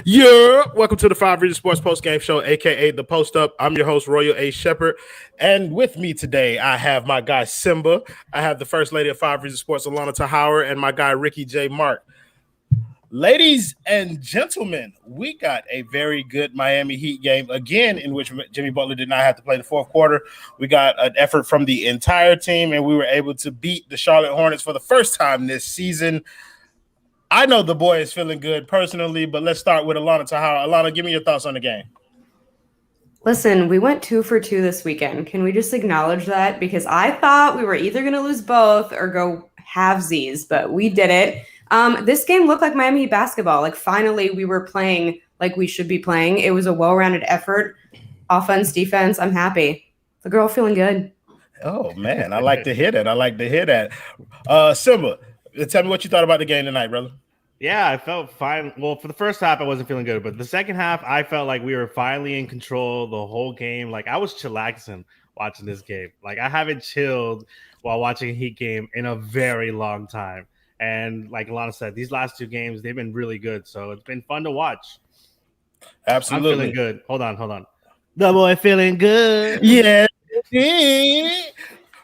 Yeah, welcome to the 5 Reasons Sports Post Game Show, aka the Post Up. I'm your host, Royal A. Shepherd, and with me today, I have my guy Simba. I have the First Lady of 5 Reasons Sports, Alana Tahauer, and my guy Ricky J. Mark. Ladies and gentlemen, we got a very good Miami Heat game again, in which Jimmy Butler did not have to play the fourth quarter. We got an effort from the entire team, and we were able to beat the Charlotte Hornets for the first time this season. I know the boy is feeling good personally, but let's start with Alana Tahauer. Alana, give me your thoughts on the game. Listen, we went 2 for 2 this weekend. Can we just acknowledge that? Because I thought we were either going to lose both or go halvesies, but we did it. This game looked like Miami Heat basketball. Like, finally, we were playing like we should be playing. It was a well-rounded effort. Offense, defense, I'm happy. The girl feeling good. Oh, man, I like to hear that. Simba, tell me what you thought about the game tonight, brother. Yeah, I felt fine. Well, for the first half, I wasn't feeling good, but the second half, I felt like we were finally in control the whole game. Like, I was chillaxing watching this game. Like, I haven't chilled while watching a Heat game in a very long time. And like Alana said, these last 2 games, they've been really good. So it's been fun to watch. Absolutely. I'm feeling good. Hold on. The boy feeling good. Yeah.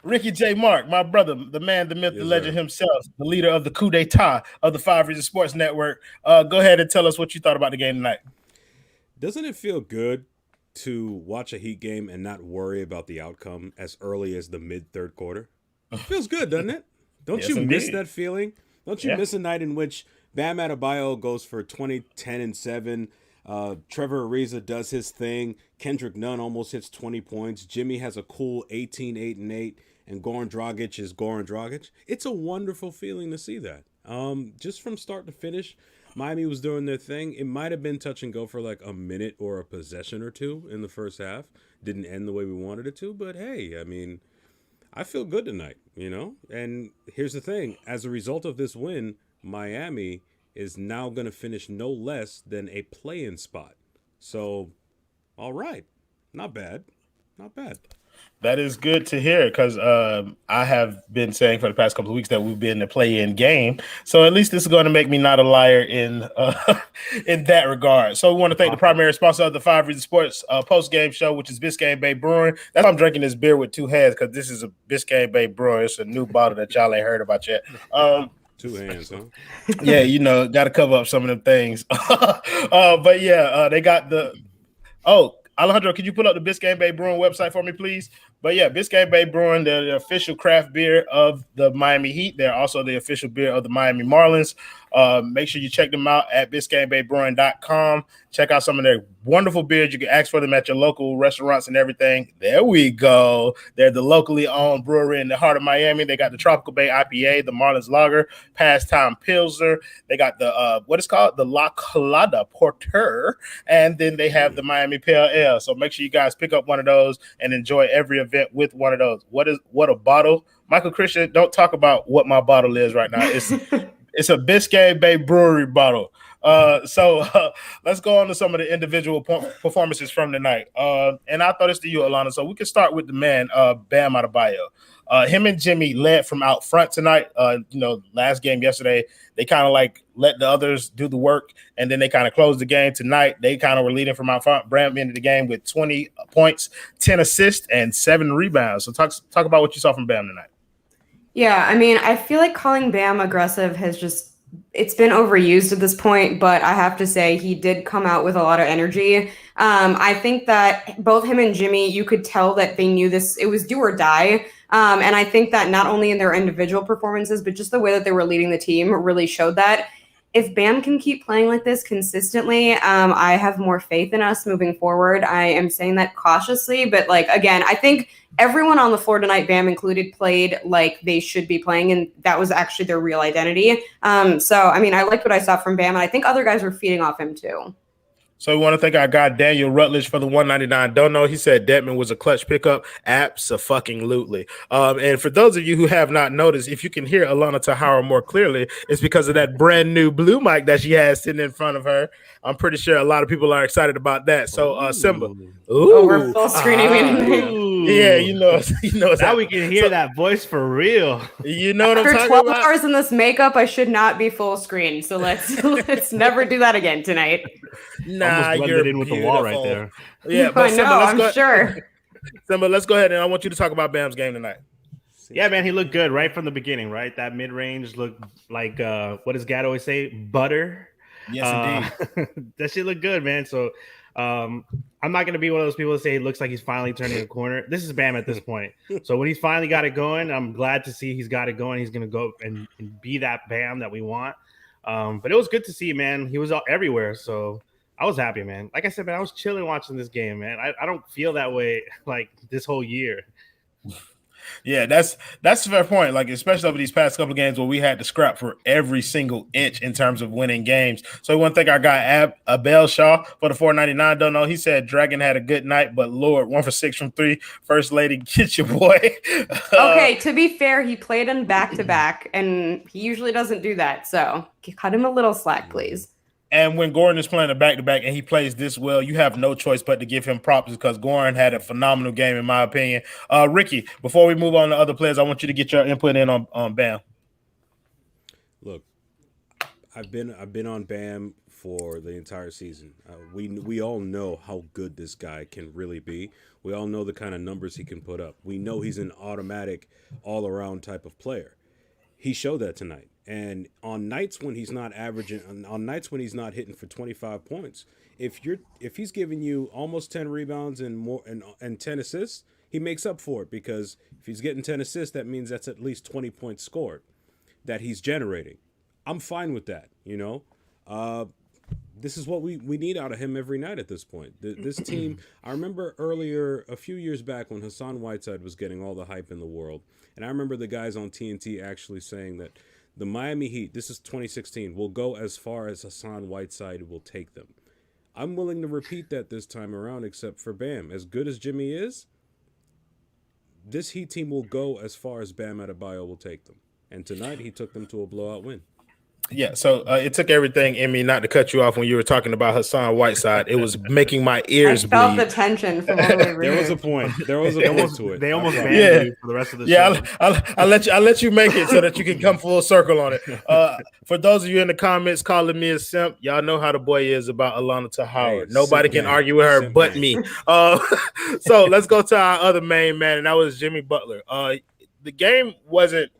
Ricky J. Mark, my brother, the man, the myth, the legend himself, the leader of the coup d'etat of the 5 Reasons Sports Network. Go ahead and tell us what you thought about the game tonight. Doesn't it feel good to watch a Heat game and not worry about the outcome as early as the mid-third quarter? It feels good, doesn't it? Don't you miss that feeling? Don't you miss a night in which Bam Adebayo goes for 20, 10, and 7? Trevor Ariza does his thing. Kendrick Nunn almost hits 20 points. Jimmy has a cool 18, 8, and 8. And Goran Dragic is Goran Dragic. It's a wonderful feeling to see that. Just from start to finish, Miami was doing their thing. It might have been touch and go for like a minute or a possession or two in the first half. Didn't end the way we wanted it to, but hey, I mean, I feel good tonight, you know? And here's the thing. As a result of this win, Miami is now going to finish no less than a play-in spot. So, all right. Not bad. Not bad. That is good to hear because I have been saying for the past couple of weeks that we've been in a play-in game. So at least this is going to make me not a liar in that regard. So we want to thank the primary sponsor of the 5 Reasons Sports post-game show, which is Biscayne Bay Brewing. That's why I'm drinking this beer with 2 hands because this is a Biscayne Bay Brewing. It's a new bottle that y'all ain't heard about yet. 2 hands, huh? Yeah, you know, got to cover up some of them things. But yeah, they got the – Alejandro, could you pull up the Biscayne Bay Brewing website for me, please? But yeah, Biscayne Bay Brewing, they're the official craft beer of the Miami Heat. They're also the official beer of the Miami Marlins. Make sure you check them out at BiscayneBayBrewing.com. Check out some of their wonderful beers. You can ask for them at your local restaurants and everything. There we go. They're the locally owned brewery in the heart of Miami. They got the Tropical Bay IPA, the Marlins Lager, Pastime Pilsner. They got the what is called the La Colada Porter, and then they have the Miami Pale Ale. So make sure you guys pick up one of those and enjoy every event with one of those. What a bottle. Michael Christian, don't talk about what my bottle is right now. It's a Biscayne Bay Brewery bottle. So let's go on to some of the individual performances from tonight. And I thought this to you, Alana. So we can start with the man, Bam Adebayo. Him and Jimmy led from out front tonight. Last game yesterday, they kind of like let the others do the work, and then they kind of closed the game. Tonight, they kind of were leading from out front. Bam ended the game with 20 points, 10 assists, and 7 rebounds. So talk about what you saw from Bam tonight. Yeah, I mean, I feel like calling Bam aggressive it's been overused at this point, but I have to say he did come out with a lot of energy. I think that both him and Jimmy, you could tell that they knew this, it was do or die. And I think that not only in their individual performances, but just the way that they were leading the team really showed that. if Bam can keep playing like this consistently, I have more faith in us moving forward. I am saying that cautiously, but like again, I think everyone on the floor tonight, Bam included, played like they should be playing, and that was actually their real identity. So I mean, I liked what I saw from Bam, and I think other guys were feeding off him too. So we want to thank our guy Daniel Rutledge for the 199. Don't know. He said Detman was a clutch pickup. Abso-fucking-lutely. And for those of you who have not noticed, if you can hear Alana Tahara more clearly, it's because of that brand new blue mic that she has sitting in front of her. I'm pretty sure a lot of people are excited about that. So Simba. Ooh, we're full screening yeah, you know now we can hear that voice for real. You know what After I'm talking 12 about? hours in this makeup, I should not be full screen. So let's never do that again tonight. Nah, almost blended in with the wall right there. Yeah, but I know, I'm sure. Simba, let's go ahead and I want you to talk about Bam's game tonight. Yeah, man, he looked good right from the beginning, right? That mid-range looked like what does Gad always say? Butter. Yes, indeed. That shit looked good, man. So I'm not gonna be one of those people that say it looks like he's finally turning a corner. This is Bam at this point. So when he's finally got it going, I'm glad to see he's got it going. He's gonna go and be that Bam that we want. But it was good to see, man. He was everywhere. So I was happy, man. Like I said, man, I was chilling watching this game, man. I don't feel that way like this whole year. Yeah, that's a fair point. Like, especially over these past couple of games where we had to scrap for every single inch in terms of winning games. So we want to thank our guy Abel Shaw for the 499. Don't know. He said Dragon had a good night, but Lord, 1 for 6 from 3. First lady, get your boy. Okay, to be fair, he played in back-to-back, and he usually doesn't do that. So cut him a little slack, please. And when Gordon is playing a back-to-back and he plays this well, you have no choice but to give him props because Gordon had a phenomenal game, in my opinion. Ricky, before we move on to other players, I want you to get your input in on Bam. Look, I've been on Bam for the entire season. We all know how good this guy can really be. We all know the kind of numbers he can put up. We know he's an automatic, all-around type of player. He showed that tonight. And on nights when he's not averaging, on nights when he's not hitting for 25 points, if he's giving you almost 10 rebounds and more and 10 assists, he makes up for it, because if he's getting 10 assists, that means that's at least 20 points scored that he's generating. I'm fine with that, you know. This is what we need out of him every night at this point. This team, I remember earlier, a few years back, when Hassan Whiteside was getting all the hype in the world, and I remember the guys on TNT actually saying that the Miami Heat, this is 2016, will go as far as Hassan Whiteside will take them. I'm willing to repeat that this time around, except for Bam. As good as Jimmy is, this Heat team will go as far as Bam Adebayo will take them. And tonight, he took them to a blowout win. Yeah, so it took everything in me not to cut you off when you were talking about Hassan Whiteside. It was making my ears bleed. I felt the tension from all over There here. was a point. There was a point to it. They almost banned you for the rest of the show. Yeah, I'll let you make it so that you can come full circle on it. For those of you in the comments calling me a simp, y'all know how the boy is about Alana Tahara. Hey, Nobody can argue with her but me. So let's go to our other main man, and that was Jimmy Butler. The game wasn't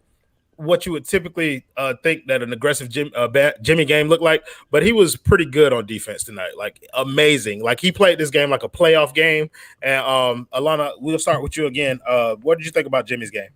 what you would typically think that an aggressive Jimmy game looked like, but he was pretty good on defense tonight. Like, amazing. Like, he played this game like a playoff game. And Alana, we'll start with you again. What did you think about Jimmy's game?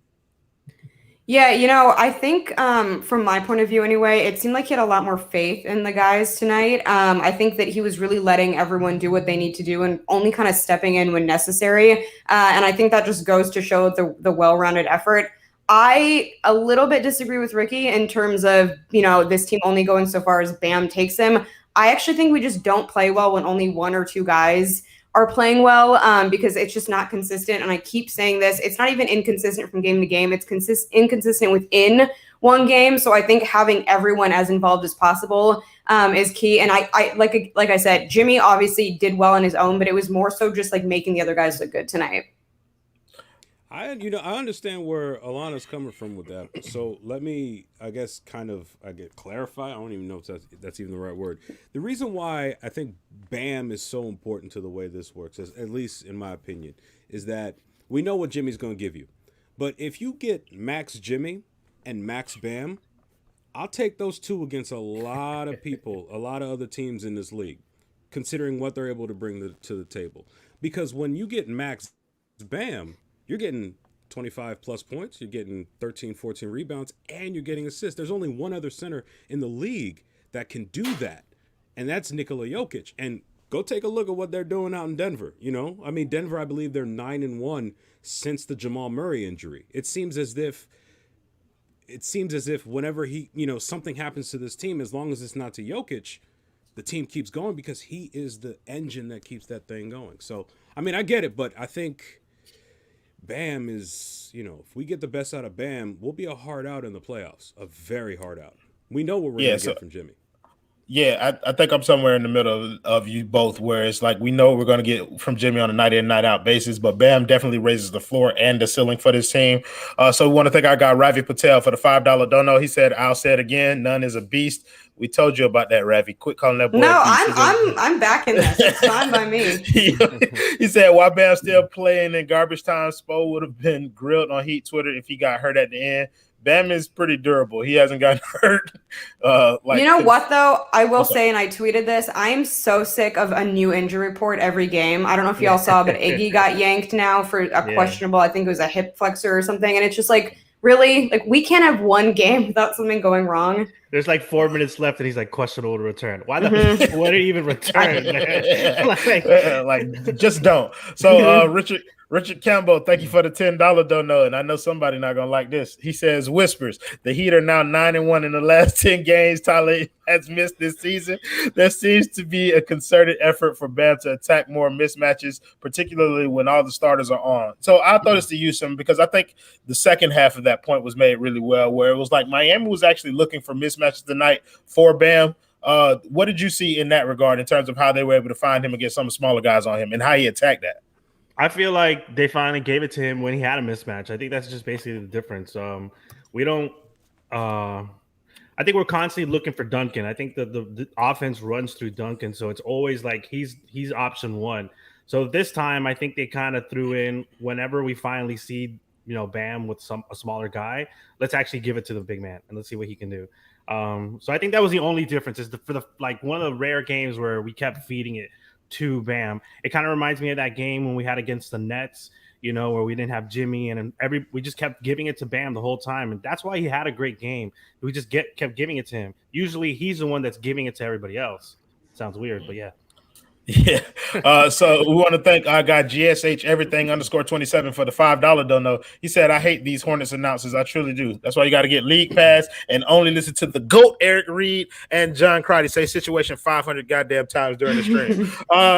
Yeah, you know, I think from my point of view anyway, it seemed like he had a lot more faith in the guys tonight. I think that he was really letting everyone do what they need to do and only kind of stepping in when necessary. And I think that just goes to show the well-rounded effort. I a little bit disagree with Ricky in terms of, you know, this team only going so far as Bam takes him. I actually think we just don't play well when only one or two guys are playing well, because it's just not consistent. And I keep saying this, it's not even inconsistent from game to game. It's inconsistent within one game. So I think having everyone as involved as possible is key. And I like I said, Jimmy obviously did well on his own, but it was more so just like making the other guys look good tonight. I understand where Alana's coming from with that. So let me, I guess, clarify. I don't even know if that's even the right word. The reason why I think Bam is so important to the way this works, at least in my opinion, is that we know what Jimmy's going to give you. But if you get Max Jimmy and Max Bam, I'll take those two against a lot of people, a lot of other teams in this league, considering what they're able to bring to the table. Because when you get Max Bam, you're getting 25 plus points, you're getting 13, 14 rebounds, and you're getting assists. There's only one other center in the league that can do that, and that's Nikola Jokic. And go take a look at what they're doing out in Denver. You know, I mean, Denver, I believe they're 9-1 since the Jamal Murray injury. It seems as if whenever something happens to this team, as long as it's not to Jokic, the team keeps going because he is the engine that keeps that thing going. So, I mean, I get it, but I think Bam is, if we get the best out of Bam, we'll be a hard out in the playoffs, a very hard out. We know what we're going to get from Jimmy. Yeah, I think I'm somewhere in the middle of you both, where it's like we know what we're going to get from Jimmy on a night in, night out basis, but Bam definitely raises the floor and the ceiling for this team. So we want to thank our guy Ravi Patel for the $5 dono. He said, "I'll say it again, none is a beast." We told you about that, Ravi. Quit calling that boy. No, a beast. I'm back in this. It's fine by me. He said, "Why Bam still playing in garbage time? Spo would have been grilled on Heat Twitter if he got hurt at the end." Bam is pretty durable. He hasn't gotten hurt. You know what, though? I will say, and I tweeted this, I am so sick of a new injury report every game. I don't know if y'all saw, but Iggy got yanked now for a questionable, I think it was a hip flexor or something. And it's just like, really? Like, we can't have one game without something going wrong. There's like 4 minutes left, and he's like, questionable to return. Why the why did he even return, man? like, just don't. So, Richard Campbell, thank you for the $10 dono. And I know somebody not gonna like this. He says, "Whispers, the Heat are now 9-1 in the last 10 games Tyler has missed this season. There seems to be a concerted effort for Bam to attack more mismatches, particularly when all the starters are on." So I'll throw this to you, Sim, because I think the second half of that point was made really well, where it was like Miami was actually looking for mismatches tonight for Bam. What did you see in that regard in terms of how they were able to find him against some smaller guys on him and how he attacked that? I feel like they finally gave it to him when he had a mismatch. I think that's just basically the difference. We don't. I think we're constantly looking for Duncan. I think the offense runs through Duncan, so it's always like he's option one. So this time, I think they kind of threw in whenever we finally see Bam with a smaller guy. Let's actually give it to the big man and let's see what he can do. So I think that was the only difference. Is for the one of the rare games where we kept feeding it to Bam. It kind of reminds me of that game when we had against the Nets, where we didn't have Jimmy and we just kept giving it to Bam the whole time. And that's why he had a great game. We just kept giving it to him. Usually he's the one that's giving it to everybody else. Sounds weird, but yeah. Yeah. So we want to thank our guy GSH everything _27 for the $5 dono. He said, "I hate these Hornets announcers. I truly do. That's why you got to get League Pass and only listen to the GOAT Eric Reed and John Crotty say situation 500 goddamn times during the stream."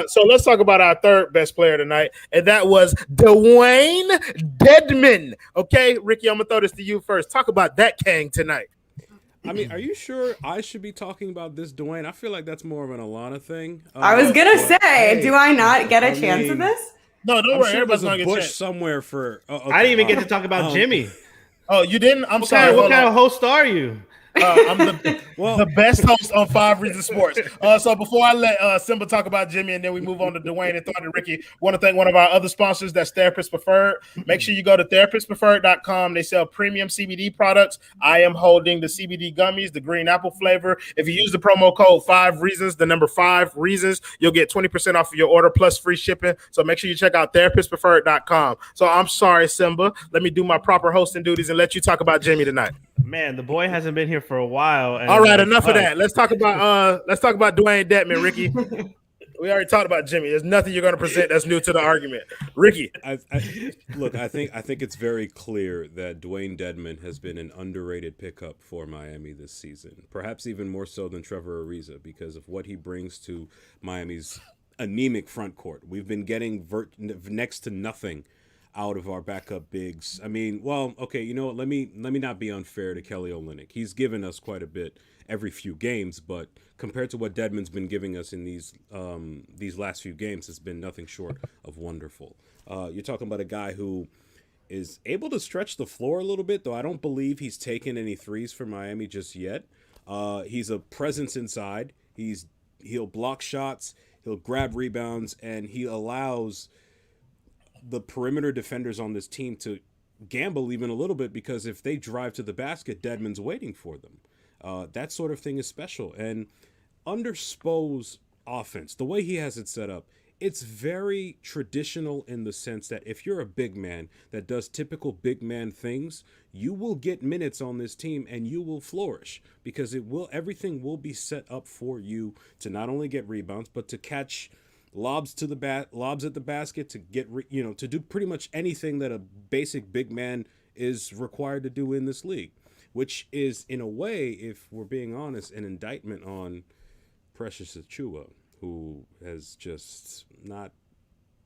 So let's talk about our third best player tonight, and that was Dwayne Dedmon. Okay, Ricky, I'm gonna throw this to you first. Talk about that Kang tonight. I mean, are you sure I should be talking about this, Dwayne? I feel like that's more of an Alana thing. I was gonna say, do I not get a chance of this? No, don't worry. Sure Everybody's there's gonna a get bush somewhere for. Okay, I didn't even get to talk about Jimmy. Oh, you didn't? I'm sorry. What kind of host are you? I'm the best host on 5 Reasons Sports. So before I let Simba talk about Jimmy and then we move on to Dwayne and throw to Ricky, want to thank one of our other sponsors, that's Therapist Preferred. Make sure you go to therapistpreferred.com. They sell premium CBD products. I am holding the CBD gummies, the green apple flavor. If you use the promo code 5 Reasons, the number 5 Reasons, you'll get 20% off of your order plus free shipping. So make sure you check out therapistpreferred.com. So I'm sorry, Simba. Let me do my proper hosting duties and let you talk about Jimmy tonight. Man, the boy hasn't been here for a while. All right, enough of that. Let's talk about Dwayne Dedmon, Ricky. We already talked about Jimmy. There's nothing you're going to present that's new to the argument, Ricky. Look, I think it's very clear that Dwayne Dedmon has been an underrated pickup for Miami this season, perhaps even more so than Trevor Ariza because of what he brings to Miami's anemic front court. We've been getting next to nothing out of our backup bigs. I mean, well, okay, you know what? Let me not be unfair to Kelly Olynyk. He's given us quite a bit every few games, but compared to what Dedmon's been giving us in these last few games, it's been nothing short of wonderful. You're talking about a guy who is able to stretch the floor a little bit, though I don't believe he's taken any threes for Miami just yet. He's a presence inside. He'll block shots, he'll grab rebounds, and he allows the perimeter defenders on this team to gamble even a little bit because if they drive to the basket, Dedmon's waiting for them. That sort of thing is special. And under Spo's offense, the way he has it set up, it's very traditional in the sense that if you're a big man that does typical big man things, you will get minutes on this team and you will flourish because everything will be set up for you to not only get rebounds but to catch lobs at the basket, to get to do pretty much anything that a basic big man is required to do in this league, which is in a way, if we're being honest, an indictment on Precious Achiuwa, who has just not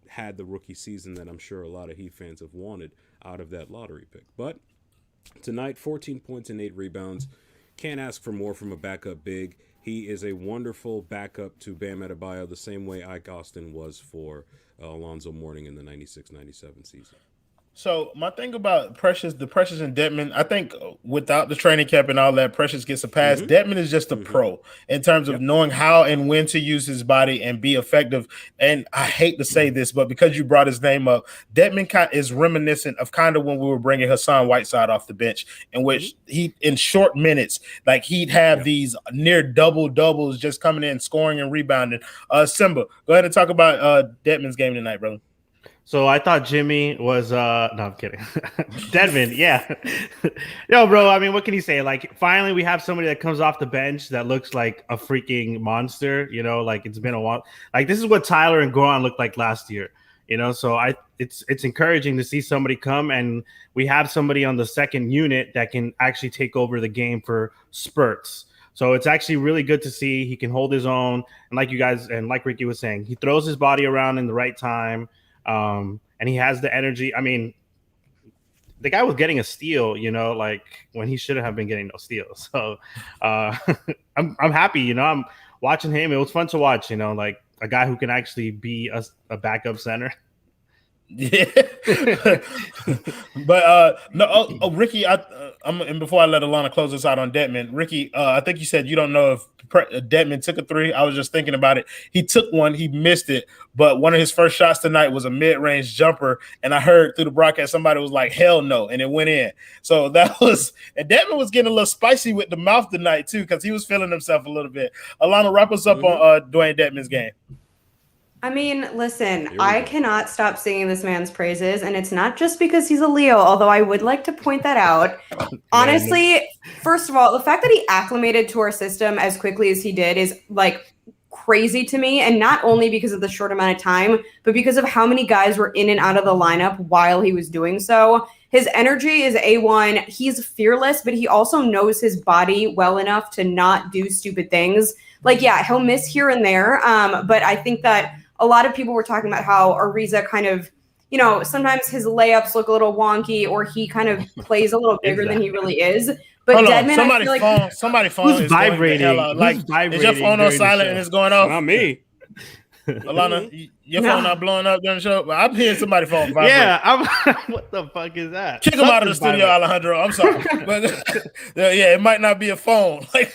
had the rookie season that I'm sure a lot of Heat fans have wanted out of that lottery pick. But tonight, 14 points and 8 rebounds. Can't ask for more from a backup big. He is a wonderful backup to Bam Adebayo, the same way Ike Austin was for Alonzo Mourning in the 96-97 season. So my thing about Precious and Dedmon, I think without the training camp and all that, Precious gets a pass. Mm-hmm. Dedmon is just a pro in terms of knowing how and when to use his body and be effective. And I hate to say this, but because you brought his name up, Dedmon is reminiscent of kind of when we were bringing Hassan Whiteside off the bench, in which he, in short minutes, like he'd have these near doubles just coming in, scoring and rebounding. Simba, go ahead and talk about Dedmon's game tonight, brother. So I thought Jimmy was no, I'm kidding. Dedmon, yeah. Yo, bro, I mean, what can you say? Like, finally we have somebody that comes off the bench that looks like a freaking monster, like it's been a while. Like, this is what Tyler and Goran looked like last year, so it's encouraging to see somebody come, and we have somebody on the second unit that can actually take over the game for spurts. So it's actually really good to see he can hold his own, and like you guys and like Ricky was saying, he throws his body around in the right time. And he has the energy. I mean, the guy was getting a steal, like when he shouldn't have been getting no steals. So I'm happy, I'm watching him. It was fun to watch, like a guy who can actually be a backup center. Yeah, but no. Ricky, and before I let Alana close us out on Dedmon, Ricky, I think you said you don't know if Dedmon took a three. I was just thinking about it. He took one, he missed it, but one of his first shots tonight was a mid-range jumper, and I heard through the broadcast somebody was like, "Hell no," and it went in. So and Dedmon was getting a little spicy with the mouth tonight too, because he was feeling himself a little bit. Alana, wrap us up on Dwayne Dedmon's game. I mean, listen, I cannot stop singing this man's praises, and it's not just because he's a Leo, although I would like to point that out. Honestly, first of all, the fact that he acclimated to our system as quickly as he did is like crazy to me, and not only because of the short amount of time, but because of how many guys were in and out of the lineup while he was doing so. His energy is A1. He's fearless, but he also knows his body well enough to not do stupid things. Like, yeah, he'll miss here and there, but I think that a lot of people were talking about how Ariza kind of, sometimes his layups look a little wonky, or he kind of plays a little bigger than he really is. But Dedmon, somebody's phone is vibrating. Like, is your phone on silent and it's going off? Not me. Alana, your phone not blowing up during the show? I'm hearing somebody's phone vibrate. Yeah, what the fuck is that? Kick him out of the studio, Alejandro. I'm sorry, but yeah, it might not be a phone. Like,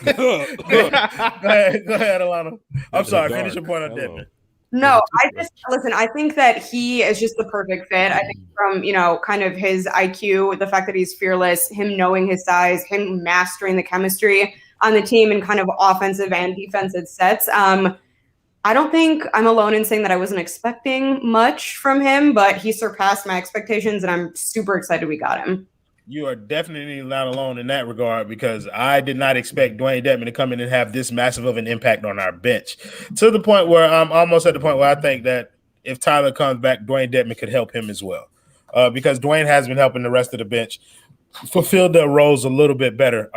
go ahead, Alana. I'm sorry. Finish your point on Dedmon. No, I think that he is just the perfect fit. I think from, kind of his IQ, the fact that he's fearless, him knowing his size, him mastering the chemistry on the team in kind of offensive and defensive sets. I don't think I'm alone in saying that I wasn't expecting much from him, but he surpassed my expectations, and I'm super excited we got him. You are definitely not alone in that regard, because I did not expect Dwayne Dedmon to come in and have this massive of an impact on our bench, to the point where I'm almost at the point where I think that if Tyler comes back, Dwayne Dedmon could help him as well, because Dwayne has been helping the rest of the bench fulfill their roles a little bit better.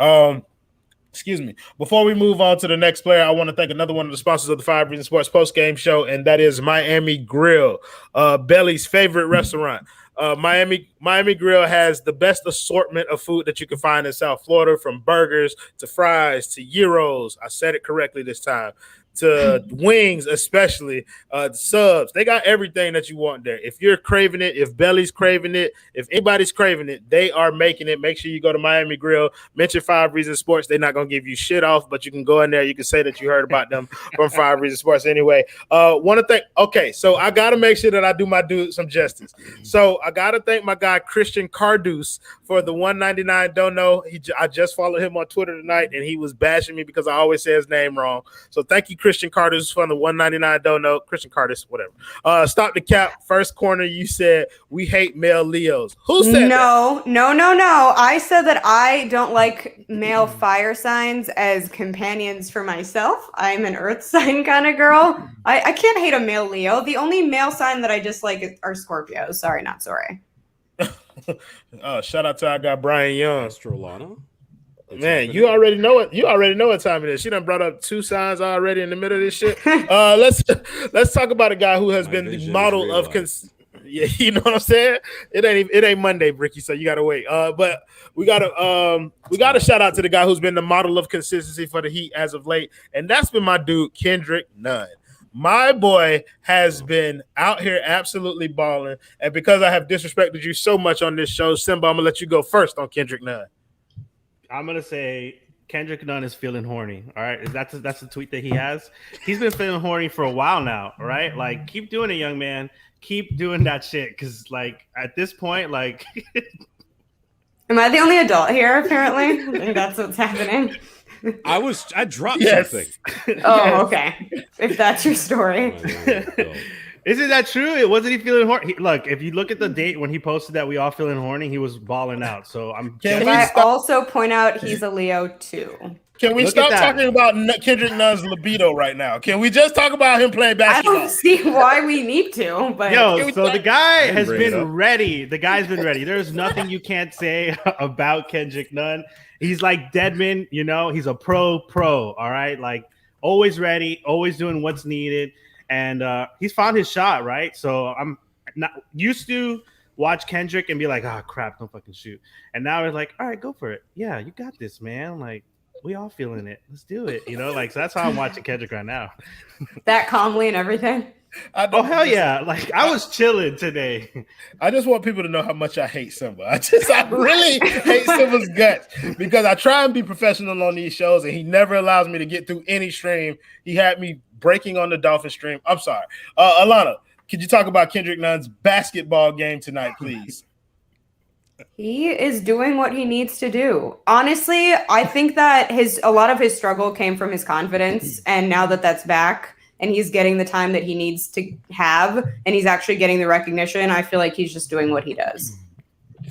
Excuse me. Before we move on to the next player, I want to thank another one of the sponsors of the 5 Reasons Sports post-game show, and that is Miami Grill, Belly's favorite restaurant. Miami Grill has the best assortment of food that you can find in South Florida, from burgers to fries to gyros. I said it correctly this time. To wings, especially subs. They got everything that you want there. If you're craving it, if Belly's craving it, if anybody's craving it, they are making it. Make sure you go to Miami Grill, mention 5 Reasons Sports. They're not going to give you shit off, but you can go in there. You can say that you heard about them from 5 Reasons Sports anyway. Want to thank, okay, so I got to make sure that I do my dude some justice. So I got to thank my guy, Christian Cardus, for the $1.99 dono. I just followed him on Twitter tonight, and he was bashing me because I always say his name wrong. So thank you, Christian Cardis from the 199 Don't Know. Christian Cardis, whatever. Stop the cap. First corner, you said we hate male Leos. Who said that? No. I said that I don't like male fire signs as companions for myself. I'm an earth sign kind of girl. I can't hate a male Leo. The only male sign that I dislike are Scorpios. Sorry, not sorry. Shout out to our guy Brian Young. Astrolana? Man, you already know it. You already know what time it is. She done brought up 2 signs already in the middle of this shit. Let's talk about a guy who has been the model of yeah, you know what I'm saying? It ain't Monday, Bricky, so you gotta wait. But we gotta shout out to the guy who's been the model of consistency for the Heat as of late, and that's been my dude Kendrick Nunn. My boy has been out here absolutely balling, and because I have disrespected you so much on this show, Simba, I'm gonna let you go first on Kendrick Nunn. I'm gonna say Kendrick Nunn is feeling horny. All right, that's the tweet that he has. He's been feeling horny for a while now. All right, like keep doing it, young man. Keep doing that shit, because like at this point, like, am I the only adult here? Apparently, I think that's what's happening. I dropped something. Oh, okay. If that's your story. Isn't that true? Wasn't he feeling horny? Look, if you look at the date when he posted that we all feeling horny, he was balling out. So Can I also point out he's a Leo too? Can we stop talking about Kendrick Nunn's libido right now? Can we just talk about him playing basketball? I don't see why we need to. But so the guy has been ready. The guy's been ready. There's nothing you can't say about Kendrick Nunn. He's like Deadman, you know. He's a pro. All right, like always ready, always doing what's needed. And he's found his shot, right? So I'm not used to watch Kendrick and be like, oh, crap, don't fucking shoot. And now it's like, all right, go for it. Yeah, you got this, man. Like, we all feeling it. Let's do it. You know, like, so that's how I'm watching Kendrick right now. That calmly and everything? Oh, hell yeah. Like, I was chilling today. I just want people to know how much I hate Simba. I really hate Simba's guts because I try and be professional on these shows and he never allows me to get through any stream. He had me breaking on the Dolphin stream. I'm sorry. Alana, could you talk about Kendrick Nunn's basketball game tonight, please? He is doing what he needs to do. Honestly, I think that a lot of his struggle came from his confidence, and now that that's back and he's getting the time that he needs to have and he's actually getting the recognition, I feel like he's just doing what he does.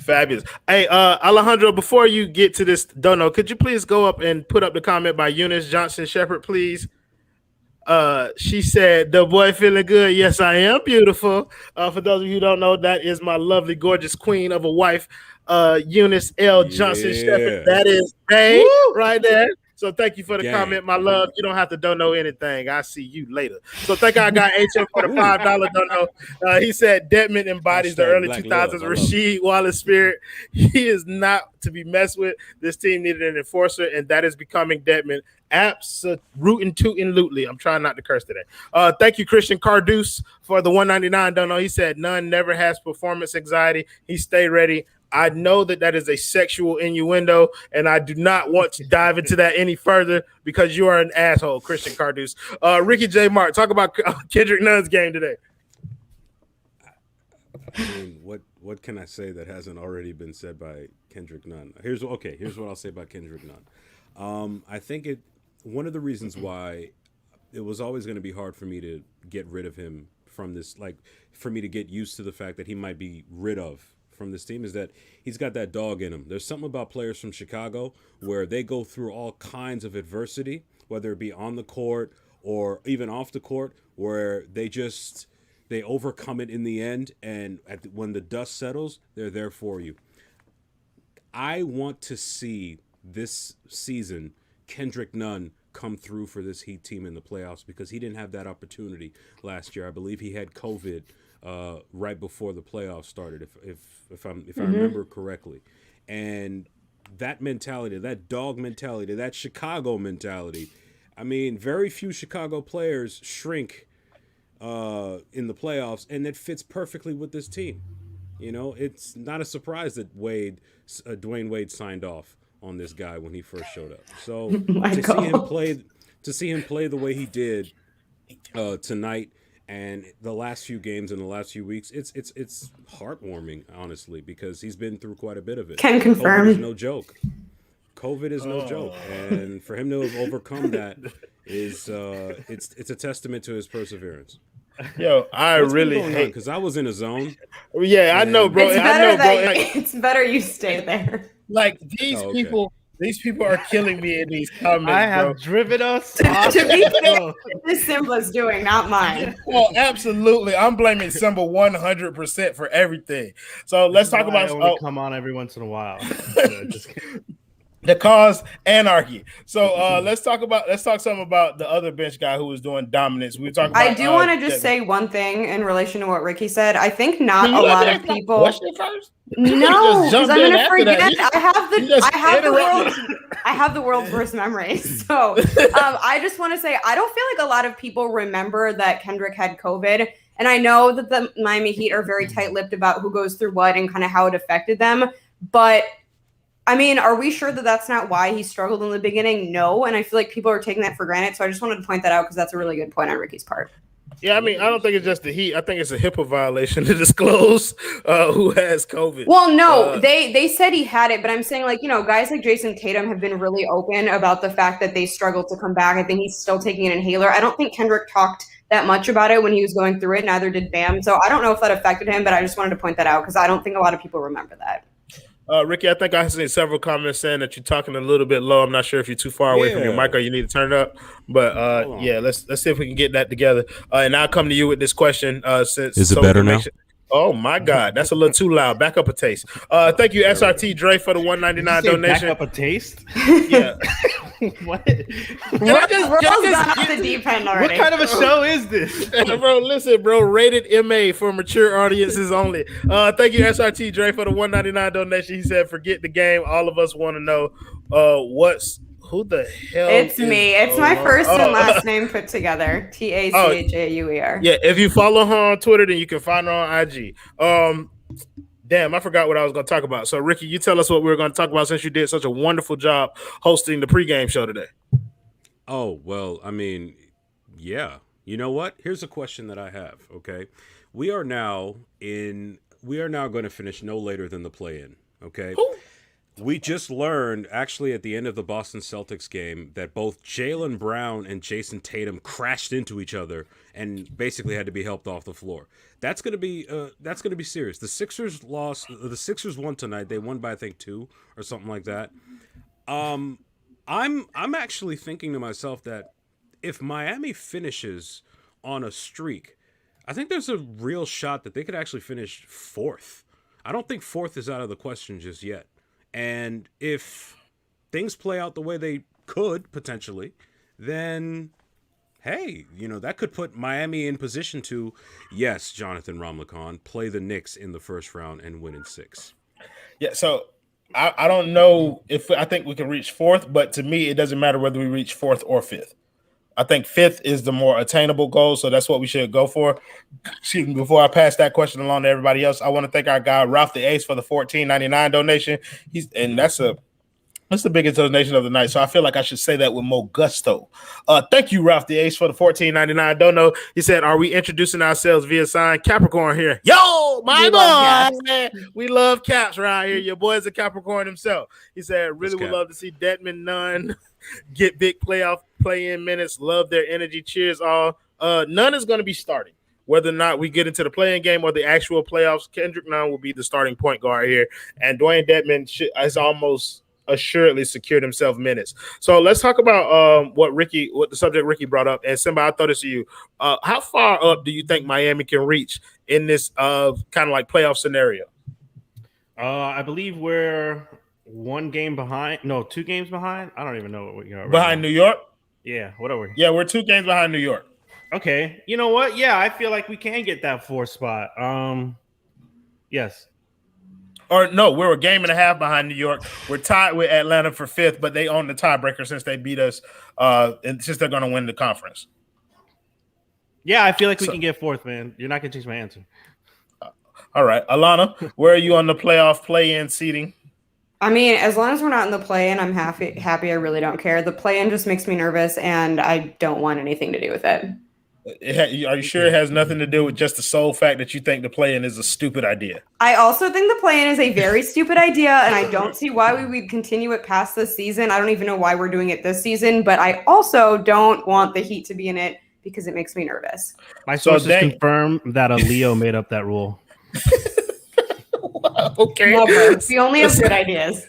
Fabulous. Hey, Alejandro, before you get to this dono, could you please go up and put up the comment by Eunice Johnson Shepherd, please? She said, the boy feeling good. Yes, I am beautiful. For those of you who don't know, that is my lovely, gorgeous queen of a wife, Eunice L. Johnson Shepherd. That is Bay right there. So thank you for the comment, my love. You don't have to don't know anything. I'll see you later. So thank our guy HM for the $5 don't know. He said Deadman embodies the early 2000s Rasheed Wallace spirit. He is not to be messed with. This team needed an enforcer, and that is becoming Deadman. Absolutely. I'm trying not to curse today. Thank you, Christian Cardus, for the 199 don't know. He said Nunn never has performance anxiety. He stay ready. I know that is a sexual innuendo, and I do not want to dive into that any further because you are an asshole, Christian Cardus. Ricky J. Mark, talk about Kendrick Nunn's game today. I mean, what can I say that hasn't already been said by Kendrick Nunn? Here's what I'll say about Kendrick Nunn. I think one of the reasons why it was always going to be hard for me to get rid of him from this, like for me to get used to the fact that he might be rid of from this team, is that he's got that dog in him. There's something about players from Chicago where they go through all kinds of adversity, whether it be on the court or even off the court, where they overcome it in the end, and when the dust settles, they're there for you. I want to see this season Kendrick Nunn come through for this Heat team in the playoffs, because he didn't have that opportunity last year. I believe he had COVID right before the playoffs started, if I remember correctly. And that mentality, that dog mentality, that Chicago mentality, I mean, very few Chicago players shrink in the playoffs, and it fits perfectly with this team. You know, it's not a surprise that Dwayne Wade signed off on this guy when he first showed up. So to see him play the way he did tonight and the last few games and the last few weeks, it's heartwarming, honestly, because he's been through quite a bit of it. Can confirm. COVID is no joke. COVID is no joke. And for him to have overcome that is it's a testament to his perseverance. Yo, I What's been really going on? hate. Because I was in a zone. Yeah, I know, And- bro. It's I better know, bro. that Like, it's better you stay there. like these Oh, okay. people are killing me in these comments, I bro. have driven us. To be off- fair, this Simba's doing, not mine. Oh, absolutely. I'm blaming Simba 100% for everything. So let's This is talk why I about only come on every once in a while. Just kidding. the cause anarchy. So let's talk something about the other bench guy who was doing dominance. We were talking about I do want to just say one thing in relation to what Ricky said. I think not Can a you let lot me of ask my people. question first? No, just because jumped I'm in gonna after forget. that. You I have the world. interrupted. I have the world's worst memory. So I just want to say I don't feel like a lot of people remember that Kendrick had COVID. And I know that the Miami Heat are very tight-lipped about who goes through what and kind of how it affected them. But I mean, are we sure that that's not why he struggled in the beginning? No. And I feel like people are taking that for granted. So I just wanted to point that out because that's a really good point on Ricky's part. Yeah, I mean, I don't think it's just the Heat. I think it's a HIPAA violation to disclose who has COVID. Well, no, they said he had it, but I'm saying, like, you know, guys like Jason Tatum have been really open about the fact that they struggled to come back. I think he's still taking an inhaler. I don't think Kendrick talked that much about it when he was going through it. Neither did Bam. So I don't know if that affected him, but I just wanted to point that out because I don't think a lot of people remember that. Ricky, I think I seen several comments saying that you're talking a little bit low. I'm not sure if you're too far away from your mic or you need to turn it up. But yeah, let's see if we can get that together. And I'll come to you with this question. Since Is it better now? Oh my God, that's a little too loud. Back up a taste. Thank you, SRT Dre, for the $1.99 donation. Back up a taste. Yeah. What? We're gone off the deep end already. What kind of a show is this? Bro, listen, bro. Rated MA for mature audiences only. Thank you, SRT Dre, for the $1.99 donation. He said, "Forget the game. All of us want to know who the hell." It's me. It's my first and last name put together. Tachajuer. Yeah, if you follow her on Twitter, then you can find her on IG. Damn, I forgot what I was going to talk about. So, Ricky, you tell us what we were going to talk about since you did such a wonderful job hosting the pregame show today. Oh, well, I mean, yeah. You know what? Here's a question that I have, okay? We are now going to finish no later than the play-in, okay? Who? We just learned, actually, at the end of the Boston Celtics game, that both Jaylen Brown and Jason Tatum crashed into each other and basically had to be helped off the floor. That's gonna be serious. The Sixers lost. The Sixers won tonight. They won by I think 2 or something like that. I'm actually thinking to myself that if Miami finishes on a streak, I think there's a real shot that they could actually finish 4th. I don't think 4th is out of the question just yet. And if things play out the way they could potentially, then hey, you know, that could put Miami in position to, yes, Jonathan Ramlakan, play the Knicks in the first round and win in 6. Yeah, so I don't know if I think we can reach 4th, but to me, it doesn't matter whether we reach 4th or 5th. I think 5th is the more attainable goal, so that's what we should go for. Excuse me, before I pass that question along to everybody else, I want to thank our guy Ralph the Ace for the $14.99 donation. That's the biggest donation of the night, so I feel like I should say that with more gusto. Thank you, Ralph the Ace, for the $14.99 dono. He said, "Are we introducing ourselves via sign? Capricorn here. Yo, my boy. We love Caps right here. Your boy is a Capricorn himself." He said, "Really would love to see Detman Nunn get big playoff play-in minutes. Love their energy. Cheers, all." Nunn is going to be starting. Whether or not we get into the play-in game or the actual playoffs, Kendrick Nunn will be the starting point guard here. And Dwayne Detman is almost assuredly secured himself minutes. So let's talk about what the subject Ricky brought up. And Simba, I throw this to you. How far up do you think Miami can reach in this kind of like playoff scenario? I believe we're 1 game behind. No, 2 games behind. I don't even know what we are. Behind New York? Yeah, what are we? Yeah, we're 2 games behind New York. Okay. You know what? Yeah, I feel like we can get that 4th spot. Yes. Or no, we're a game and a half behind New York. We're tied with Atlanta for 5th, but they own the tiebreaker since they beat us, and since they're going to win the conference. Yeah, I feel like we can get 4th, man. You're not going to change my answer. All right. Alana, where are you on the playoff play-in seating? I mean, as long as we're not in the play-in, I'm happy. I really don't care. The play-in just makes me nervous, and I don't want anything to do with it. Are you sure it has nothing to do with just the sole fact that you think the play-in is a stupid idea? I also think the play-in is a very stupid idea, and I don't see why we would continue it past this season. I don't even know why we're doing it this season, but I also don't want the Heat to be in it because it makes me nervous. My sources confirm that a Leo made up that rule. Okay. Never. We only have good ideas.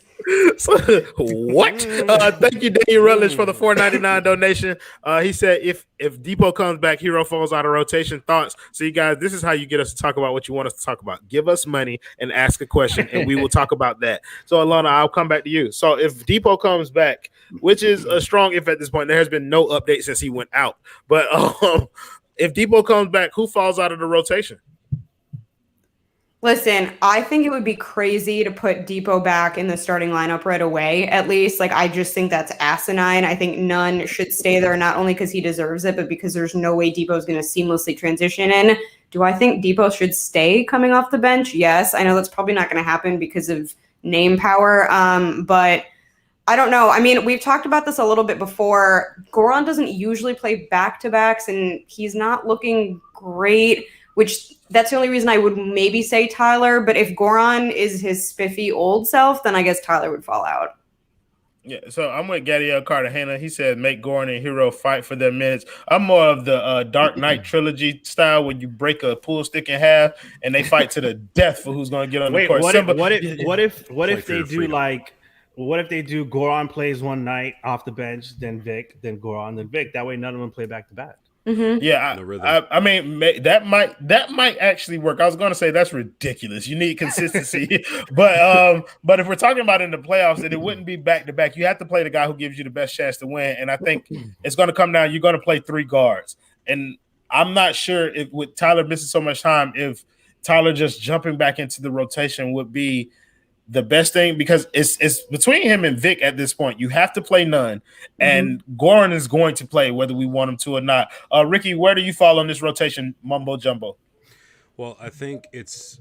What? Thank you, Daniel Rutledge, for the $4.99 donation. He said, if Depot comes back, Hero falls out of rotation. Thoughts? So, you guys, this is how you get us to talk about what you want us to talk about. Give us money and ask a question, and we will talk about that. So, Alana, I'll come back to you. So, if Depot comes back, which is a strong if at this point, there has been no update since he went out. But if Depot comes back, who falls out of the rotation? Listen, I think it would be crazy to put Depot back in the starting lineup right away, at least. Like, I just think that's asinine. I think none should stay there, not only because he deserves it, but because there's no way Depot is going to seamlessly transition in. Do I think Depot should stay coming off the bench? Yes. I know that's probably not going to happen because of name power, but I don't know. I mean, we've talked about this a little bit before. Goran doesn't usually play back-to-backs, and he's not looking great, which that's the only reason I would maybe say Tyler. But if Goran is his spiffy old self, then I guess Tyler would fall out. Yeah, so I'm with Gadiel Cartagena. He said, make Goran and Hero fight for their minutes. I'm more of the Dark Knight trilogy style when you break a pool stick in half and they fight to the death for who's going to get on the court. What if they do like What if they do Goran plays one night off the bench, then Vic, then Goran, then Vic? That way, none of them play back to back. Mm-hmm. Yeah, I mean that might actually work. I was going to say that's ridiculous. You need consistency, but if we're talking about in the playoffs, that it wouldn't be back to back. You have to play the guy who gives you the best chance to win, and I think it's going to come down. You're going to play three guards, and I'm not sure if with Tyler missing so much time, if Tyler just jumping back into the rotation would be the best thing, because it's between him and Vic at this point. You have to play none, and Goran is going to play whether we want him to or not. Ricky, where do you fall on this rotation mumbo jumbo? Well, I think it's,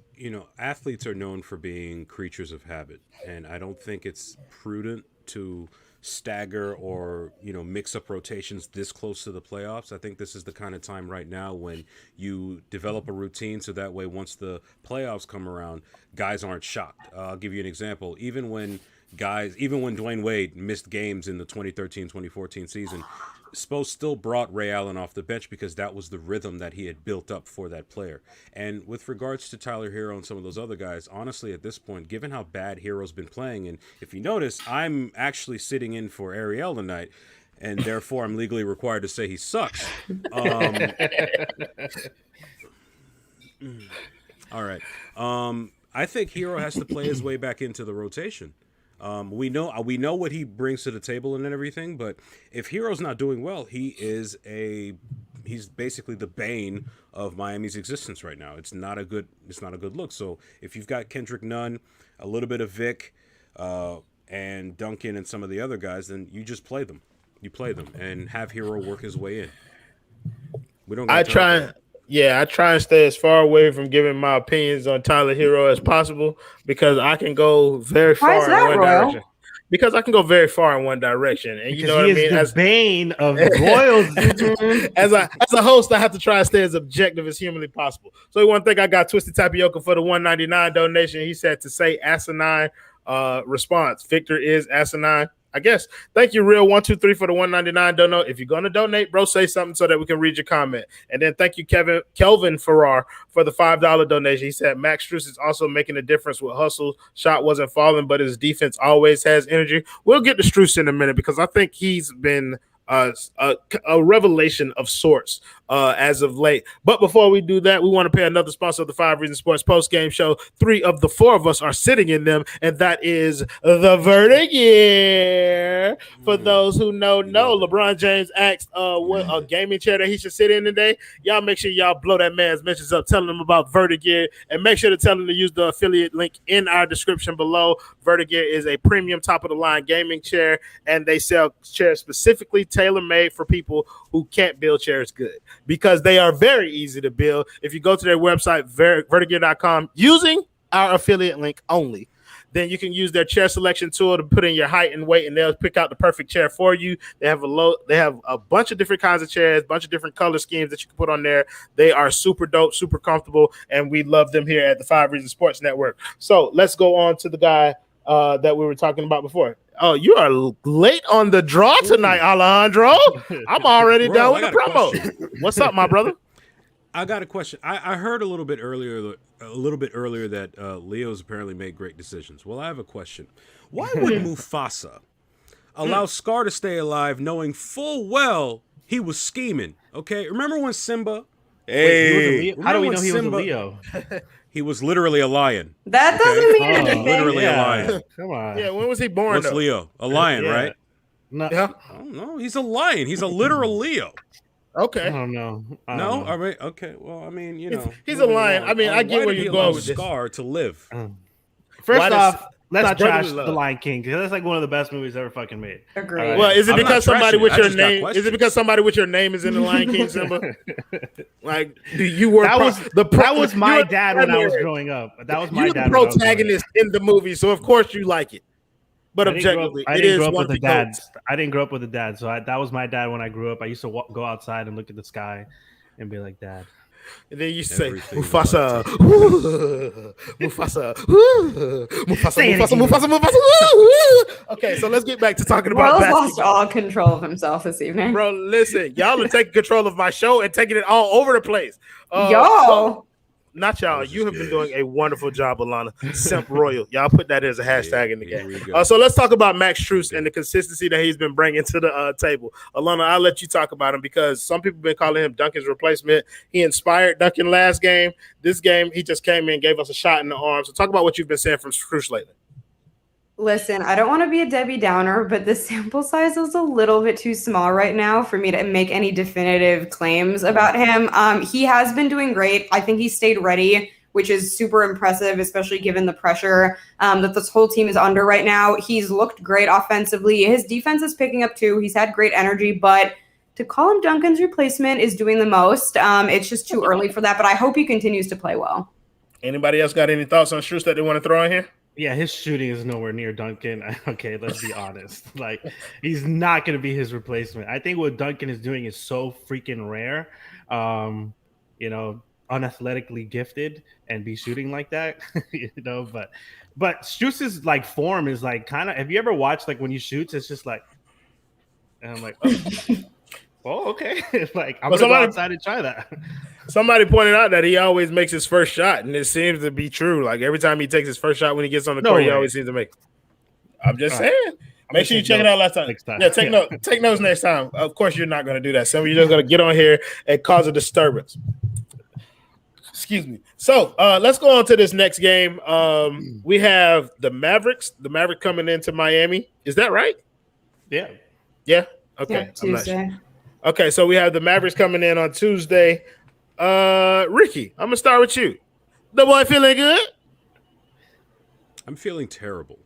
athletes are known for being creatures of habit, and I don't think it's prudent to stagger or mix up rotations this close to the playoffs. I think this is the kind of time right now when you develop a routine so that way once the playoffs come around, guys aren't shocked. I'll give you an example. Even when Dwayne Wade missed games in the 2013-2014 season, Spo still brought Ray Allen off the bench because that was the rhythm that he had built up for that player. And with regards to Tyler Hero and some of those other guys, honestly, at this point, given how bad Hero's been playing, and if you notice, I'm actually sitting in for Ariel tonight, and therefore I'm legally required to say he sucks. All right. I think Hero has to play his way back into the rotation. We know what he brings to the table and everything, but if Hero's not doing well, he's basically the bane of Miami's existence right now. It's not a good look. So if you've got Kendrick Nunn, a little bit of Vic, and Duncan and some of the other guys, then you just play them. You play them and have Hero work his way in. We don't. I try and stay as far away from giving my opinions on Tyler Hero as possible, because I can go very far in one direction. Because I can go very far in one direction, and you know what I mean. As bane of royals, as a host, I have to try and stay as objective as humanly possible. So one thing, I got Twisted Tapioca for the $1.99 donation. He said to say asinine response. Victor is asinine, I guess. Thank you, Real 123 for the $1.99 donate. If you're gonna donate, bro, say something so that we can read your comment. And then thank you, Kelvin Farrar, for the $5 donation. He said Max Strus is also making a difference with hustle. Shot wasn't falling, but his defense always has energy. We'll get to Strus in a minute, because I think he's been a revelation of sorts as of late. But before we do that, we want to pay another sponsor of the 5 Reasons Sports post-game show. 3 of the 4 of us are sitting in them, and that is the Vertagear. For those who know, LeBron James asked what gaming chair that he should sit in today. Y'all make sure y'all blow that man's mentions up, telling him about Vertagear, and make sure to tell him to use the affiliate link in our description below. Vertagear is a premium top-of-the-line gaming chair, and they sell chairs specifically tailor-made for people who can't build chairs good, because they are very easy to build. If you go to their website, vertagear.com, using our affiliate link only, then you can use their chair selection tool to put in your height and weight, and they'll pick out the perfect chair for you. They have a bunch of different kinds of chairs, a bunch of different color schemes that you can put on there. They are super dope, super comfortable, and we love them here at the 5 Reasons Sports Network. So let's go on to the guy that we were talking about before. Oh, you are late on the draw tonight, Alejandro. I'm already done with the promo. What's up, my brother? I got a question. I heard a little bit earlier that Leo's apparently made great decisions. Well, I have a question. Why would Mufasa allow Scar to stay alive, knowing full well he was scheming? Okay, remember when Simba? Hey, how do we know he was a Leo? He was literally a lion. That doesn't mean anything. Literally a lion. Come on. Yeah, when was he born? What's Leo? A lion, right? No. Yeah. Oh no, he's a lion. He's a literal Leo. Okay. I don't know. No, all right. Okay. Well, I mean, he's a lion. I mean, I get where you're going with this. Scar to live. First off, let's not trash The Lion King, because that's like one of the best movies ever fucking made. Agreed. Well, is it because somebody with your name? Is Is it because somebody with your name is in The Lion King, Simba? Like you were. That was my dad when I was growing up. That was my dad. You're the protagonist in the movie, so of course you like it. But objectively, I didn't grow up with a dad. I didn't grow up with a dad, so that was my dad when I grew up. I used to go outside and look at the sky and be like, "Dad." And then you say, Mufasa, Mufasa, Mufasa. Okay, so let's get back to talking about basketball. Lost all control of himself this evening. Bro, listen, y'all are taking control of my show and taking it all over the place. Yo. Not y'all. You have been doing a wonderful job, Alana. Simp Royal. Y'all put that as a hashtag in the game. So let's talk about Max Strus and the consistency that he's been bringing to the table. Alana, I'll let you talk about him because some people have been calling him Duncan's replacement. He inspired Duncan last game. This game, he just came in and gave us a shot in the arm. So talk about what you've been saying from Strus lately. Listen, I don't want to be a Debbie Downer, but the sample size is a little bit too small right now for me to make any definitive claims about him. He has been doing great. I think he stayed ready, which is super impressive, especially given the pressure that this whole team is under right now. He's looked great offensively. His defense is picking up too. He's had great energy, but to call him Duncan's replacement is doing the most. It's just too early for that, but I hope he continues to play well. Anybody else got any thoughts on Strus that they want to throw in here? Yeah, his shooting is nowhere near Duncan. Okay, let's be honest. Like, he's not going to be his replacement. I think what Duncan is doing is so freaking rare. Unathletically gifted and be shooting like that. But Strus's like form is like kind of. Have you ever watched like when he shoots? It's just like, and I'm like, oh okay. Like I'm gonna go outside and try that. Somebody pointed out that he always makes his first shot, and it seems to be true. Like every time he takes his first shot when he gets on the court, he always seems to make it. I'm just saying. Make sure you check it out last time. Yeah, take notes next time. Of course, you're not going to do that. Some of you just going to get on here and cause a disturbance. Excuse me. So let's go on to this next game. We have the Mavericks. The Mavericks coming into Miami. Is that right? Yeah. Yeah. Okay. Yeah, Tuesday. Okay, so we have the Mavericks coming in on Tuesday. Ricky, I'm gonna start with you. The boy feeling good? I'm feeling terrible.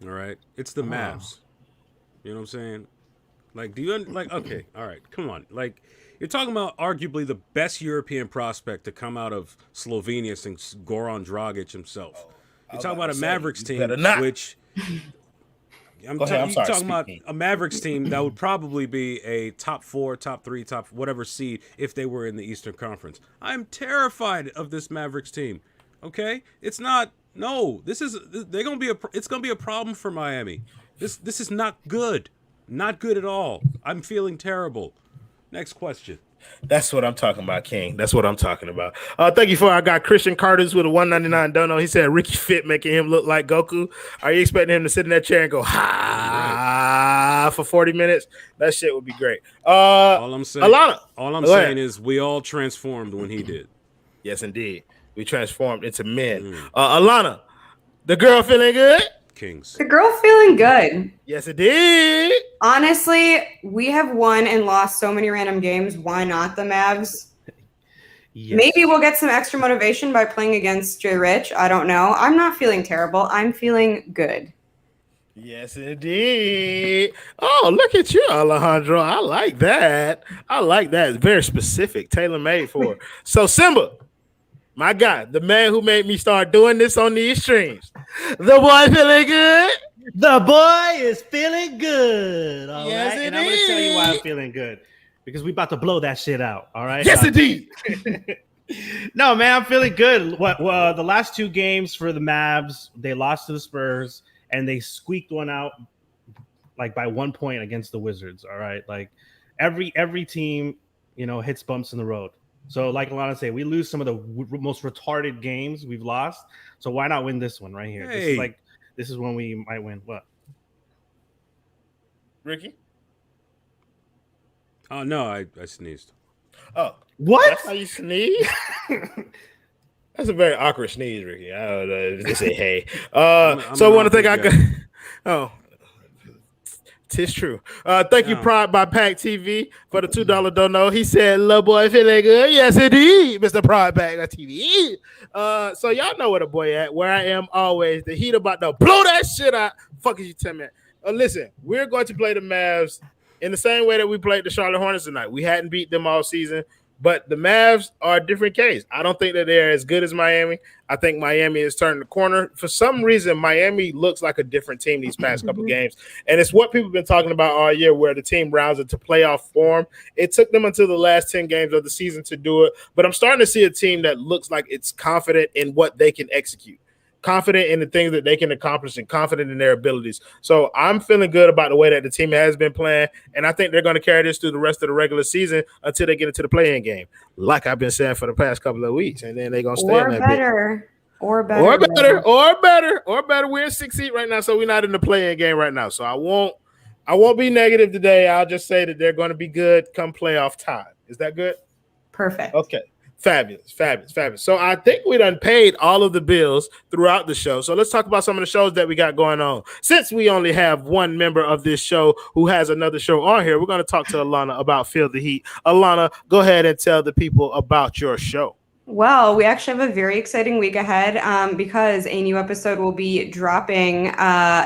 All right, it's the Mavs. You know what I'm saying? Like, do you like? Okay, all right, come on. Like, you're talking about arguably the best European prospect to come out of Slovenia since Goran Dragic himself. You're talking about a Mavericks team, which. I'm talking about a Mavericks team that would probably be a top 4, top 3, top whatever seed if they were in the Eastern Conference. I'm terrified of this Mavericks team. Okay, it's not. No, it's gonna be a problem for Miami. This is not good, not good at all. I'm feeling terrible. Next question. That's what I'm talking about, King. That's what I'm talking about. Thank you for. I got Christian Carter's with a 199 dono. He said Ricky Fit making him look like Goku. Are you expecting him to sit in that chair and go ha for 40 minutes? That shit would be great. All I'm saying, Alana, is we all transformed when he did. Yes, indeed. We transformed into men. Alana, the girl feeling good? Kings. The girl feeling good. Yes, it did. Honestly, we have won and lost so many random games. Why not the Mavs? Yes. Maybe we'll get some extra motivation by playing against Jay Rich. I don't know. I'm not feeling terrible. I'm feeling good. Yes, indeed. Oh, look at you, Alejandro. I like that. It's very specific, tailor-made for her. So, Simba, My guy, the man who made me start doing this on these streams. The boy feeling good. The boy is feeling good. All Yes, right, it and I'm going to tell you why I'm is. feeling good because we about to blow that shit out. All right. Yes, indeed. No, man, I'm feeling good. The last 2 games for the Mavs, they lost to the Spurs and they squeaked one out like by 1 point against the Wizards. All right, like every team, hits bumps in the road. So, like Alana said, we lose some of the most retarded games we've lost. So why not win this one right here? Hey. This is when we might win. What? Ricky? Oh no, I sneezed. Oh, what? That's how you sneeze? That's a very awkward sneeze, Ricky. I don't know if they say hey. So I want to thank I got. Oh. Tis true. Thank you, Pride by Pack TV for the $2 dono. He said, "Little boy feeling good." Yes, indeed, Mr. Pride Pack TV. So y'all know where the boy at. Where I am always. The Heat about to blow that shit out. Fuck is you telling me? Listen, we're going to play the Mavs in the same way that we played the Charlotte Hornets tonight. We hadn't beat them all season, but the Mavs are a different case. I don't think that they're as good as Miami. I think Miami is turning the corner. For some reason, Miami looks like a different team these past couple games. And it's what people have been talking about all year, where the team rounds into playoff form. It took them until the last 10 games of the season to do it. But I'm starting to see a team that looks like it's confident in what they can execute, confident in the things that they can accomplish, and confident in their abilities. So I'm feeling good about the way that the team has been playing, and I think they're going to carry this through the rest of the regular season until they get into the play-in game, like I've been saying for the past couple of weeks, and then they're going to stay in that bit. Or better. We're in 6th seed right now, so we're not in the play-in game right now. So I won't be negative today. I'll just say that they're going to be good come playoff time. Is that good? Perfect. Okay. Fabulous. So I think we done paid all of the bills throughout the show. So let's talk about some of the shows that we got going on. Since we only have one member of this show who has another show on here, we're going to talk to Alana about Feel the Heat. Alana, go ahead and tell the people about your show. Well, we actually have a very exciting week ahead because a new episode will be dropping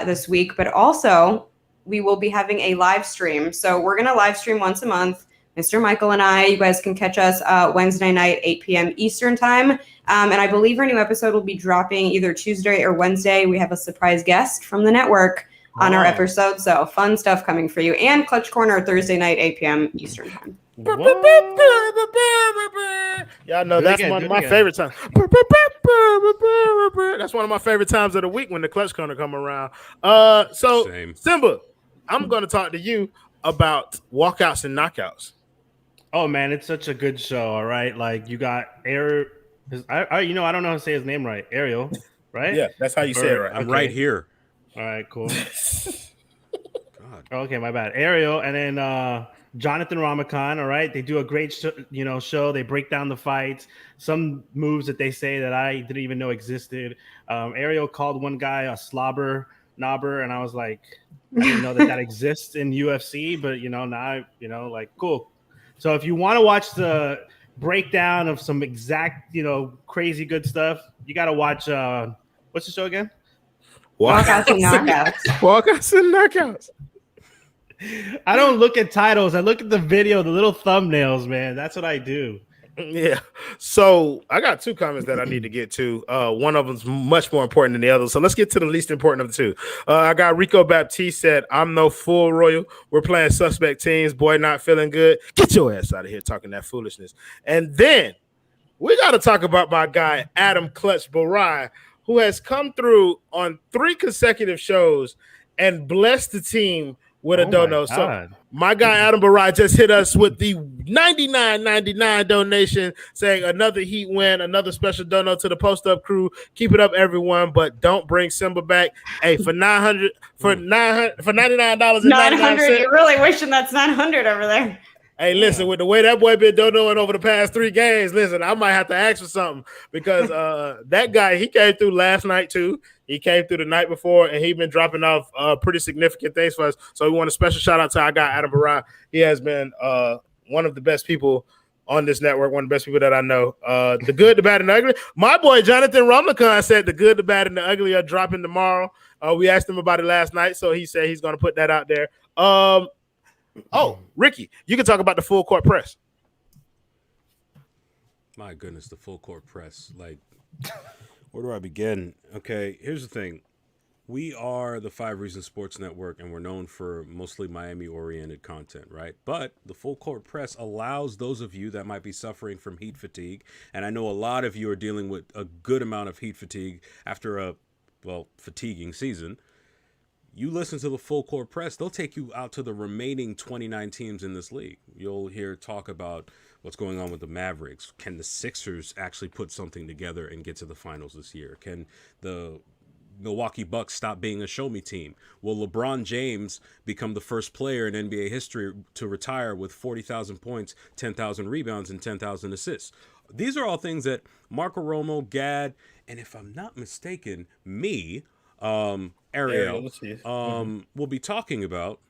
this week, but also we will be having a live stream. So we're going to live stream once a month. Mr. Michael and I, you guys can catch us Wednesday night, 8 p.m. Eastern time. And I believe our new episode will be dropping either Tuesday or Wednesday. We have a surprise guest from the network on our episode. So fun stuff coming for you. And Clutch Corner Thursday night, 8 p.m. Eastern time. Y'all know that's one of my favorite times. That's one of my favorite times of the week when the Clutch Corner come around. Same. Simba, I'm going to talk to you about walkouts and knockouts. Oh man, it's such a good show. All right, like you got Ariel. I don't know how to say his name right. Ariel, right? Yeah, that's how you say it right. I'm right here. All right, cool. God. Okay, my bad. Ariel, and then Jonathan Ramakan. All right, they do a great show. They break down the fights. Some moves that they say that I didn't even know existed. Ariel called one guy a slobber knobber, and I was like, I didn't know that exists in UFC, but now like cool. So if you want to watch the breakdown of some exact, crazy good stuff, you got to watch what's the show again? Walkouts and Knockouts. Walkouts and Knockouts. I don't look at titles. I look at the video, the little thumbnails, man. That's what I do. Yeah. So I got 2 comments that I need to get to. One of them's much more important than the other. So let's get to the least important of the 2. I got Rico Baptiste said, "I'm no fool, Royal. We're playing suspect teams. Boy, not feeling good. Get your ass out of here talking that foolishness." And then we got to talk about my guy, Adam Clutch Barai, who has come through on 3 consecutive shows and blessed the team with a dono. So my guy Adam Barai just hit us with the $99.99 donation, saying another Heat win, another special dono to the Post Up crew. Keep it up, everyone, but don't bring Simba back. Hey, for $99.99, You're really wishing that's 900 over there. Hey, listen, with the way that boy been donoing over the past 3 games, listen, I might have to ask for something because that guy, he came through last night too. He came through the night before, and he been dropping off pretty significant things for us. So we want a special shout out to our guy, Adam Barai. He has been one of the best people on this network, one of the best people that I know. The good, the bad, and the ugly. My boy, Jonathan Rumlicon, said the good, the bad, and the ugly are dropping tomorrow. We asked him about it last night, so he said he's going to put that out there. Oh, Ricky, you can talk about the full court press. My goodness, the full court press. Like, where do I begin? Okay, here's the thing. We are the 5 Reasons Sports Network, and we're known for mostly Miami-oriented content, right? But the full court press allows those of you that might be suffering from heat fatigue, and I know a lot of you are dealing with a good amount of heat fatigue after a, fatiguing season. You listen to the full court press, they'll take you out to the remaining 29 teams in this league. You'll hear talk about what's going on with the Mavericks. Can the Sixers actually put something together and get to the finals this year? Can the Milwaukee Bucks stop being a show-me team? Will LeBron James become the first player in NBA history to retire with 40,000 points, 10,000 rebounds, and 10,000 assists? These are all things that Marco Romo, Gad, and if I'm not mistaken, me, Ariel, will be talking about.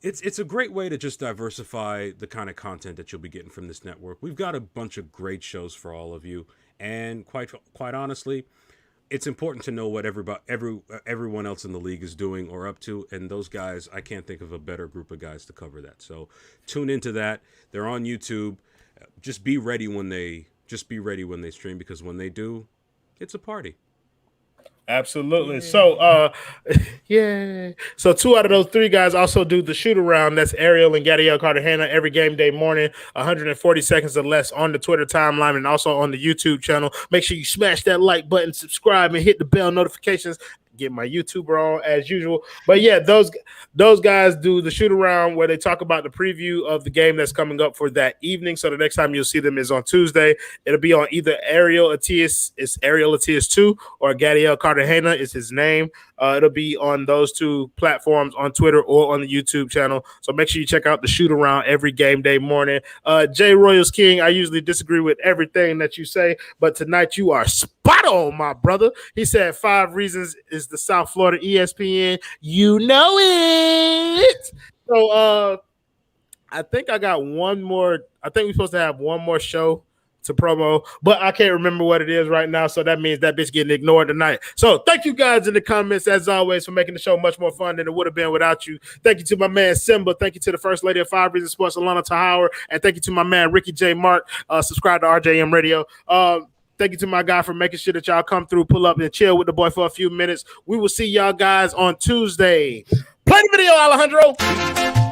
It's a great way to just diversify the kind of content that you'll be getting from this network. We've got a bunch of great shows for all of you, and quite honestly, it's important to know what everyone else in the league is doing or up to, and those guys, I can't think of a better group of guys to cover that. So tune into that. They're on YouTube. Just be ready when they stream, because when they do, it's a party. Absolutely. So, yeah. So 2 out of those 3 guys also do the shoot around. That's Ariel and Gadiel Cartagena every game day morning, 140 seconds or less on the Twitter timeline and also on the YouTube channel. Make sure you smash that like button, subscribe, and hit the bell notifications. Get my YouTuber on as usual. But yeah, those guys do the shoot around where they talk about the preview of the game that's coming up for that evening. So the next time you'll see them is on Tuesday. It'll be on either Ariel Atias, it's Ariel Atias 2, or Gadiel Cartagena is his name. It'll be on those 2 platforms, on Twitter or on the YouTube channel. So make sure you check out the shoot around every game day morning. Jay Royals King, I usually disagree with everything that you say, but tonight you are spot on, my brother. He said 5 Reasons is the South Florida ESPN. You know it. So I think I got one more. I think we're supposed to have one more show to promo, but I can't remember what it is right now. So that means that bitch getting ignored tonight. So thank you guys in the comments, as always, for making the show much more fun than it would have been without you. Thank you to my man Simba. Thank you to the First Lady of 5 Reasons Sports, Alana Tahauer. And thank you to my man Ricky J. Mark. Subscribe to RJM Radio. Thank you to my guy for making sure that y'all come through, pull up, and chill with the boy for a few minutes. We will see y'all guys on Tuesday. Play the video, Alejandro.